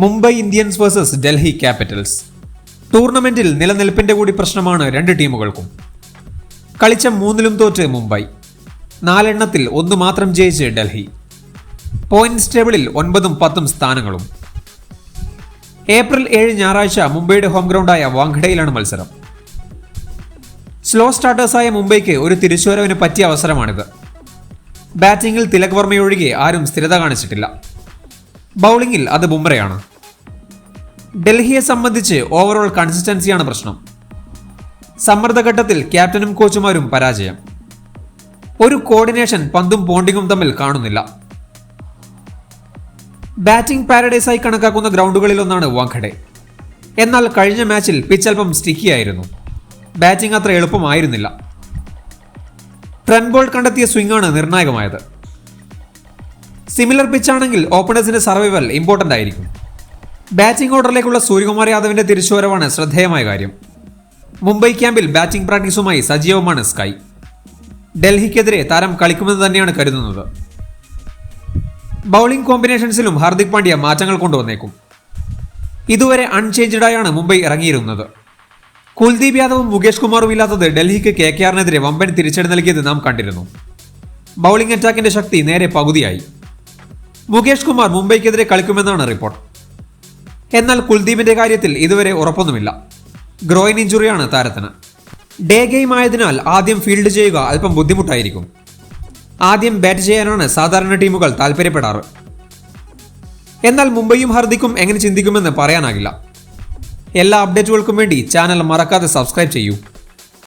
Mumbai Indians versus Delhi Capitals. ടൂർണമെന്റിൽ നിലനിൽപ്പിന്റെ കൂടി പ്രശ്നമാണ് രണ്ട് ടീമുകൾക്കും. കളിച്ച 3ലും തോറ്റ് മുംബൈ, 4 1 മാത്രം ജയിച്ച് ഡൽഹി. പോയിന്റ്സ് ടേബിളിൽ 9ഉം 10ഉം സ്ഥാനങ്ങളും. ഏപ്രിൽ 7 ഞായറാഴ്ച മുംബൈയുടെ ഹോം ഗ്രൗണ്ടായ വാങ്കഡയിലാണ് മത്സരം. സ്ലോ സ്റ്റാർട്ടേഴ്സായ മുംബൈക്ക് ഒരു തിരിച്ചുവരവിന് പറ്റിയ അവസരമാണിത്. ബാറ്റിംഗിൽ തിലക് വർമ്മയൊഴികെ ആരും സ്ഥിരത കാണിച്ചിട്ടില്ല. ബൗളിംഗിൽ അത് ബുംറയാണ്. ഡൽഹിയെ സംബന്ധിച്ച് ഓവറോൾ കൺസിസ്റ്റൻസിയാണ് പ്രശ്നം. സമ്മർദ്ദഘട്ടത്തിൽ ക്യാപ്റ്റനും കോച്ചുമാരും പരാജയം. ഒരു കോർഡിനേഷൻ പന്തും പോണ്ടിങ്ങും തമ്മിൽ കാണുന്നില്ല. ബാറ്റിംഗ് പാരഡൈസായി കണക്കാക്കുന്ന ഗ്രൗണ്ടുകളിലൊന്നാണ് വാങ്കഡെ. എന്നാൽ കഴിഞ്ഞ മാച്ചിൽ പിച്ച് അല്പം സ്റ്റിക്കിയായിരുന്നു. ബാറ്റിംഗ് അത്ര എളുപ്പമായിരുന്നില്ല. ട്രെന്റ് ബോൾട്ട് കണ്ടെത്തിയ സ്വിംഗാണ് നിർണായകമായത്. സിമിലർ പിച്ചാണെങ്കിൽ ഓപ്പണേഴ്സിന്റെ സർവൈവൽ ഇമ്പോർട്ടന്റ് ആയിരിക്കും. ബാറ്റിംഗ് ഓർഡറിലേക്കുള്ള സൂര്യകുമാർ യാദവിന്റെ തിരിച്ചുവരവാണ് ശ്രദ്ധേയമായ കാര്യം. മുംബൈ ക്യാമ്പിൽ ബാറ്റിംഗ് പ്രാക്ടീസുമായി സജീവമാണ് സ്കൈ. ഡൽഹിക്കെതിരെ താരം കളിക്കുമെന്ന് തന്നെയാണ് കരുതുന്നത്. ബൗളിംഗ് കോമ്പിനേഷൻസിലും ഹാർദിക് പാണ്ഡ്യ മാറ്റങ്ങൾ കൊണ്ടുവന്നേക്കും. ഇതുവരെ അൺചേഞ്ച്ഡായാണ് മുംബൈ ഇറങ്ങിയിരുന്നത്. കുൽദീപ് യാദവും മുകേഷ് കുമാറും ഇല്ലാത്തത് ഡൽഹിക്ക് KKRനെതിരെ വമ്പൻ തിരിച്ചടി നൽകിയത് നാം കണ്ടിരുന്നു. ബൗളിംഗ് അറ്റാക്കിന്റെ ശക്തി നേരെ പകുതിയായി. മുകേഷ് കുമാർ മുംബൈക്കെതിരെ കളിക്കുമെന്നാണ് റിപ്പോർട്ട്. എന്നാൽ കുൽദീപിന്റെ കാര്യത്തിൽ ഇതുവരെ ഉറപ്പൊന്നുമില്ല. ഗ്രോയിൻ ഇഞ്ചുറിയാണ് താരത്തിന്. ഡേ ഗെയിം ആയതിനാൽ ആദ്യം ഫീൽഡ് ചെയ്യുക അല്പം ബുദ്ധിമുട്ടായിരിക്കും. ആദ്യം ബാറ്റ് ചെയ്യാനാണ് സാധാരണ ടീമുകൾ താല്പര്യപ്പെടാറ്. എന്നാൽ മുംബൈയും ഹാർദിക്കും എങ്ങനെ ചിന്തിക്കുമെന്ന് പറയാനാകില്ല. എല്ലാ അപ്ഡേറ്റുകൾക്കും വേണ്ടി ചാനൽ മറക്കാതെ സബ്സ്ക്രൈബ് ചെയ്യൂ.